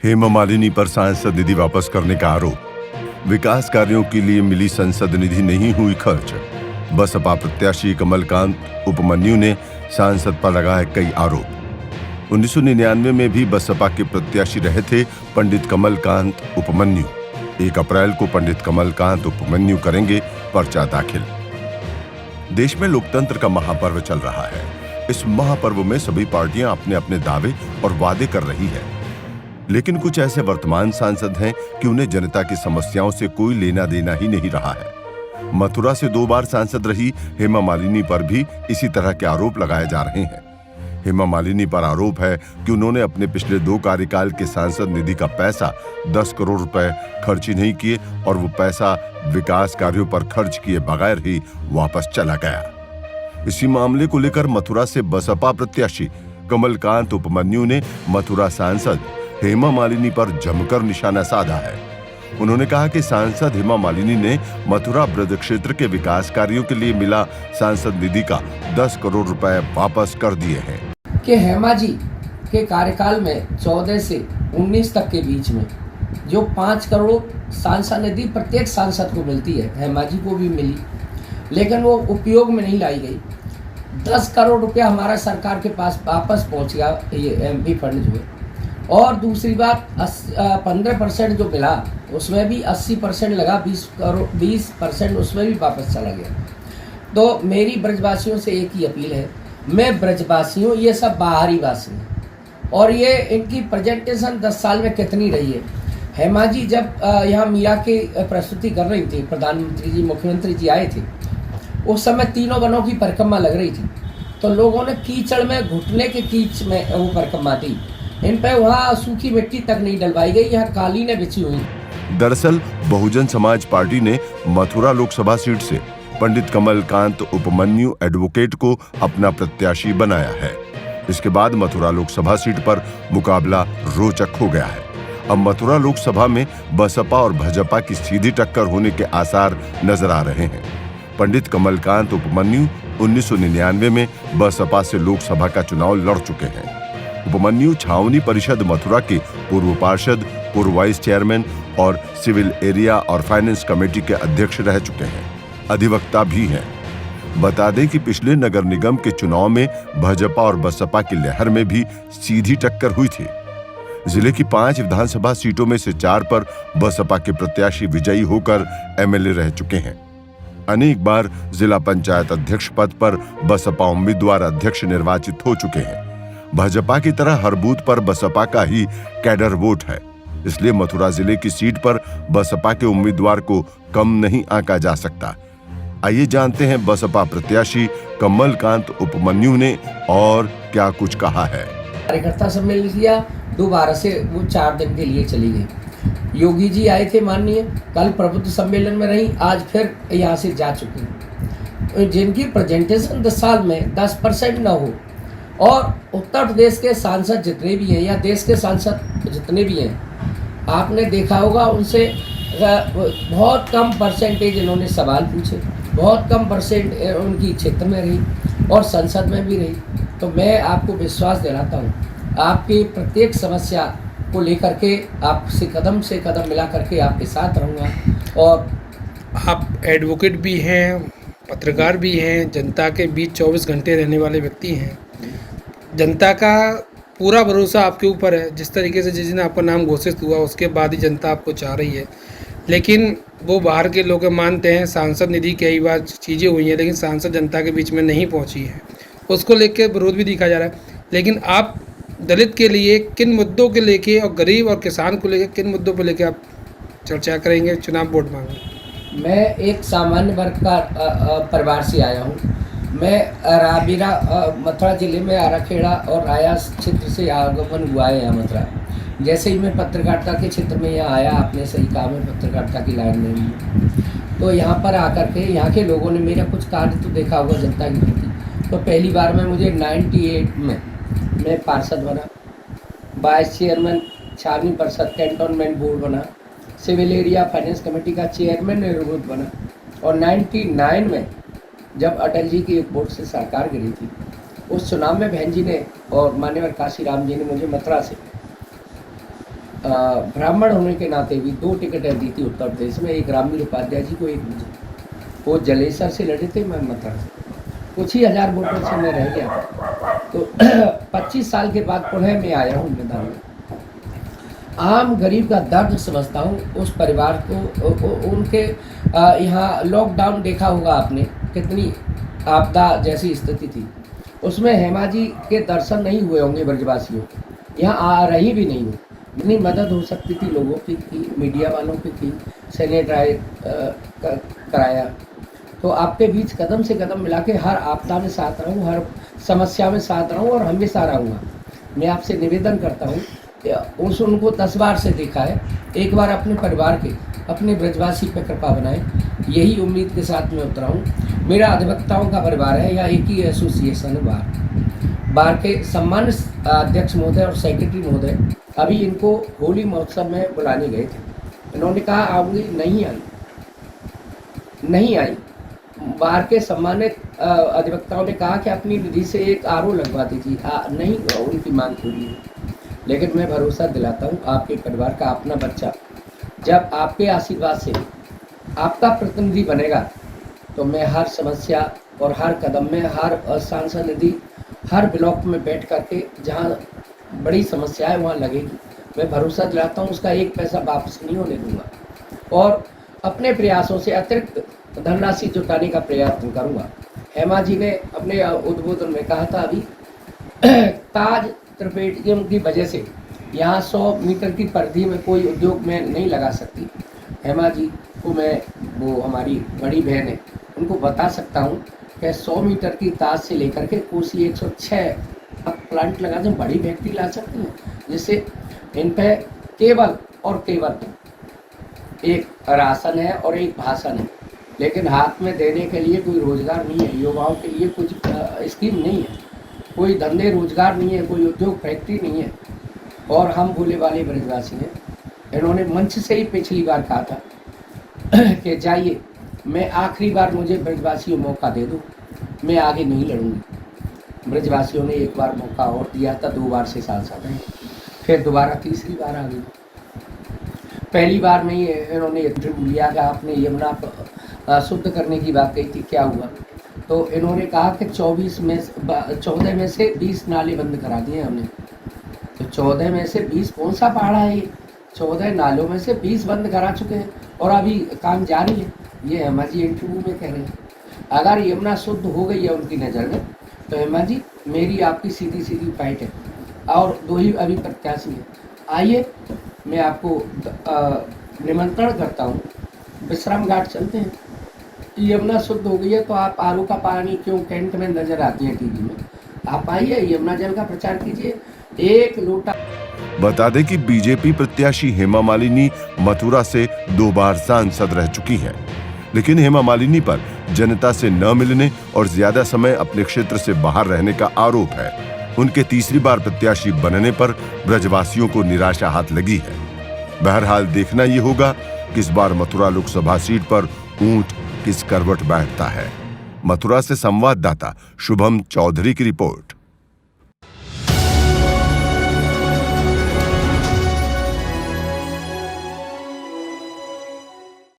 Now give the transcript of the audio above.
हेमा मालिनी पर सांसद निधि वापस करने का आरोप। विकास कार्यों के लिए मिली संसद निधि नहीं हुई खर्च। बसपा प्रत्याशी कमलकांत उपमन्यु ने सांसद पर लगाए कई आरोप। 1999 में भी बसपा के प्रत्याशी रहे थे पंडित कमलकांत उपमन्यु। 1 अप्रैल को पंडित कमलकांत उपमन्यु करेंगे पर्चा दाखिल। देश में लोकतंत्र का महापर्व चल रहा है। इस महापर्व में सभी पार्टियां अपने अपने दावे और वादे कर रही है, लेकिन कुछ ऐसे वर्तमान सांसद हैं कि उन्हें जनता की समस्याओं से कोई लेना देना ही नहीं रहा है। मथुरा से 2 बार सांसद रही हेमा मालिनी पर भी इसी तरह के आरोप लगाए जा रहे हैं। हेमा मालिनी पर आरोप है कि उन्होंने अपने पिछले 2 कार्यकाल के सांसद निधि का पैसा 10 करोड़ रुपए खर्च ही नहीं किए और वो पैसा विकास कार्यों पर खर्च किए बगैर ही वापस चला गया। इसी मामले को लेकर मथुरा से बसपा प्रत्याशी कमलकांत उपमन्यु ने मथुरा सांसद हेमा मालिनी पर जमकर निशाना साधा है। उन्होंने कहा कि सांसद हेमा मालिनी ने मथुरा ब्रज क्षेत्र के विकास कार्यों के लिए मिला सांसद निधि का 10 करोड़ रुपए वापस कर दिए हैं। कि हेमा जी के कार्यकाल में 14 से 19 तक के बीच में जो 5 करोड़ सांसद निधि प्रत्येक सांसद को मिलती है, हेमा जी को भी मिली, लेकिन वो उपयोग में नहीं लाई गई। 10 करोड़ रुपया हमारा सरकार के पास वापस पहुंच गया, ये एमपी फंड जो है। और दूसरी बात 15% जो मिला उसमें भी 80% लगा, 20% उसमें भी वापस चला गया। तो मेरी ब्रजवासियों से एक ही अपील है, मैं ब्रजवासियों, ये सब बाहरी वासी हैं और ये इनकी प्रेजेंटेशन 10 साल में कितनी रही है। हेमा जी जब यहाँ मीरा की प्रस्तुति कर रही थी, प्रधानमंत्री जी मुख्यमंत्री जी आए थे, उस समय तीनों वनों की परिक्रमा लग रही थी, तो लोगों ने कीचड़ में, घुटने के कीच में वो परिक्रमा दी। इन पे वहाँ सूखी मिट्टी तक नहीं डलवाई गई, यहाँ कालीनें बिछी हुई। दरअसल बहुजन समाज पार्टी ने मथुरा लोकसभा सीट से पंडित कमलकांत उपमन्यु एडवोकेट को अपना प्रत्याशी बनाया है। इसके बाद मथुरा लोकसभा सीट पर मुकाबला रोचक हो गया है। अब मथुरा लोकसभा में बसपा और भाजपा की सीधी टक्कर होने के आसार नजर आ रहे हैं। पंडित कमलकांत उपमन्यु 1999 में बसपा से लोकसभा का चुनाव लड़ चुके हैं। उपमन्यु छावनी परिषद मथुरा के पूर्व पार्षद, पूर्व वाइस चेयरमैन और सिविल एरिया और फाइनेंस कमेटी के अध्यक्ष रह चुके हैं। अधिवक्ता भी हैं। बता दें कि पिछले नगर निगम के चुनाव में भाजपा और बसपा की लहर में भी सीधी टक्कर हुई थी। जिले की 5 विधानसभा सीटों में से 4 पर बसपा के प्रत्याशी विजयी होकर एमएलए रह चुके हैं। अनेक बार जिला पंचायत अध्यक्ष पद पर बसपा उम्मीदवार अध्यक्ष निर्वाचित हो चुके हैं। भाजपा की तरह हर बूथ पर बसपा का ही कैडर वोट है, इसलिए मथुरा जिले की सीट पर बसपा के उम्मीदवार को कम नहीं आंका जा सकता। आइए जानते हैं बसपा प्रत्याशी कमलकांत उपमन्यु ने और क्या कुछ कहा है। कार्यकर्ता सम्मेलन किया, दोबारा से वो 4 दिन के लिए चली गई। योगी जी आए थे माननीय, कल प्रबुद्ध सम्मेलन में रही, आज फिर यहाँ से जा चुकी। जिनकी प्रेजेंटेशन 10 साल में 10% न हो और उत्तर प्रदेश के सांसद जितने भी हैं या देश के सांसद जितने भी हैं, आपने देखा होगा उनसे बहुत कम परसेंटेज इन्होंने सवाल पूछे, बहुत कम परसेंट उनकी क्षेत्र में रही और संसद में भी रही। तो मैं आपको विश्वास दिलाता हूँ, आपकी प्रत्येक समस्या को लेकर के आपसे कदम से कदम मिला करके आपके साथ रहूँगा। और आप एडवोकेट भी हैं, पत्रकार भी हैं, जनता के बीच 24 घंटे रहने वाले व्यक्ति हैं। जनता का पूरा भरोसा आपके ऊपर है। जिस तरीके से जिस दिन आपका नाम घोषित हुआ उसके बाद ही जनता आपको चाह रही है, लेकिन वो बाहर के लोग मानते हैं सांसद निधि कई बार चीज़ें हुई हैं, लेकिन सांसद जनता के बीच में नहीं पहुंची है, उसको लेकर विरोध भी दिखा जा रहा है। लेकिन आप दलित के लिए किन मुद्दों के लेके और गरीब और किसान को लेकर किन मुद्दों पर लेकर आप चर्चा करेंगे, चुनाव वोट मांगेंगे? मैं एक सामान्य वर्ग का परिवार से आया हूँ। मैं मेरा मथुरा जिले में आराखेड़ा और राया क्षेत्र से आगमन हुआ है यहाँ मथुरा। जैसे ही मैं पत्रकारिता के क्षेत्र में यहाँ आया, आपने सही कहा, मैं पत्रकारिता की लाइन में हूँ। तो यहाँ पर आकर के यहाँ के लोगों ने मेरा कुछ कार्य तो देखा होगा जनता के प्रति। तो पहली बार में मुझे 98 में मैं पार्षद बना, वाइस चेयरमैन छावनी परिषद कैंटोनमेंट बोर्ड बना, सिविल एरिया फाइनेंस कमेटी का चेयरमैन निवृत्त बना। और 99 में जब अटल जी की एक वोट से सरकार गिरी थी, उस चुनाव में बहन जी ने और मान्यवर काशीराम जी ने मुझे मथुरा से ब्राह्मण होने के नाते भी 2 टिकटें दी थी उत्तर प्रदेश में, एक रामवीर उपाध्याय जी को, एक मुझे। वो जलेसर से लड़े थे, मैं मथुरा से। कुछ ही हज़ार वोटों से मैं रह गया था। तो 25 साल के बाद पुनः मैं आया हूँ मैदान में। आम गरीब का दर्द समझता हूँ, उस परिवार को उनके यहाँ लॉकडाउन देखा होगा आपने, कितनी आपदा जैसी स्थिति थी, उसमें हेमा जी के दर्शन नहीं हुए होंगे ब्रजवासियों, यहाँ आ रही भी नहीं हो। इतनी मदद हो सकती थी लोगों की मीडिया वालों की थी, सैनिटाइज कराया। तो आपके बीच कदम से कदम मिला के हर आपदा में साथ रहूँ, हर समस्या में साथ रहूँ और हमेशा रहूँगा। मैं आपसे निवेदन करता हूँ, उनको 10 बार से देखा है, एक बार अपने परिवार के, अपने ब्रजवासी पे कृपा बनाए, यही उम्मीद के साथ मैं उतरा हूँ। मेरा अधिवक्ताओं का परिवार है या एक ही एसोसिएशन है बार के सम्मानित अध्यक्ष महोदय और सेक्रेटरी महोदय अभी इनको होली महोत्सव में बुलाने गए थे। इन्होंने कहा आऊँगी, नहीं आई। बार के सम्मानित अधिवक्ताओं ने कहा कि अपनी निधि से एक आरओ लगवा दीजिए, नहीं उनकी मांग पूरी है। लेकिन मैं भरोसा दिलाता हूँ, आपके परिवार का अपना बच्चा जब आपके आशीर्वाद से आपका प्रतिनिधि बनेगा तो मैं हर समस्या और हर कदम में, हर सांसद निधि, हर ब्लॉक में बैठ करके जहाँ बड़ी समस्या है वहाँ लगेगी। मैं भरोसा दिलाता हूँ, उसका एक पैसा वापस नहीं होने दूंगा और अपने प्रयासों से अतिरिक्त धनराशि जुटाने का प्रयत्न करूँगा। हेमा जी ने अपने उद्बोधन में कहा था अभी ताज त्रिपेटियम की वजह से यहाँ 100 मीटर की परिधि में कोई उद्योग में नहीं लगा सकती। हेमा जी को मैं, वो हमारी बड़ी बहन है, उनको बता सकता हूँ कि 100 मीटर की ताज से लेकर के कोसी 106 प्लांट लगा जो बड़ी फैक्ट्री ला सकती हैं, जिससे इन पे केवल और केवल एक राशन है और एक भाषण है, लेकिन हाथ में देने के लिए कोई रोजगार नहीं है। युवाओं के लिए कुछ स्कीम नहीं है, कोई धंधे रोजगार नहीं है, कोई उद्योग फैक्ट्री नहीं है और हम भोले वाले ब्रजवासी हैं। इन्होंने मंच से ही पिछली बार कहा था कि जाइए, मैं आखिरी बार मुझे ब्रजवासियों मौका दे दो, मैं आगे नहीं लड़ूंगी। ब्रजवासियों ने एक बार मौका और दिया था, 2 बार से सांसद हैं, फिर दोबारा तीसरी बार आ गई। पहली बार में ही इन्होंने इंटरव्यू लिया कि आपने यमुना शुद्ध करने की बात कही थी, क्या हुआ? तो इन्होंने कहा कि 14 में से 20 नाले बंद करा दिए हमने। तो 14 में से 20 कौन सा पहाड़ा है ये? 14 नालों में से 20 बंद करा चुके हैं और अभी काम जारी है। ये हेमा जी इंटरव्यू में कह रहे हैं। अगर यमुना शुद्ध हो गई है उनकी नज़र में तो हेमा जी, मेरी आपकी सीधी सीधी फाइट है और 2 ही अभी प्रत्याशी हैं। आइए, मैं आपको निमंत्रण करता हूँ, विश्राम घाट चलते हैं। यमुना शुद्ध हो गई है तो आप आरओ का पानी क्यों कैंट में नजर आती है टीवी में, आप आइए, यमुना जल का प्रचार कीजिए। 1 लोटा। बता दें कि बीजेपी प्रत्याशी हेमा मालिनी मथुरा से 2 बार सांसद रह चुकी हैं, लेकिन हेमा मालिनी पर जनता से न मिलने और ज्यादा समय अपने क्षेत्र से बाहर रहने का आरोप है। उनके तीसरी बार प्रत्याशी बनने पर ब्रजवासियों को निराशा हाथ लगी है। बहरहाल देखना ये होगा कि इस बार मथुरा लोकसभा सीट पर ऊंट किस करवट बैठता है। मथुरा से संवाददाता शुभम चौधरी की रिपोर्ट।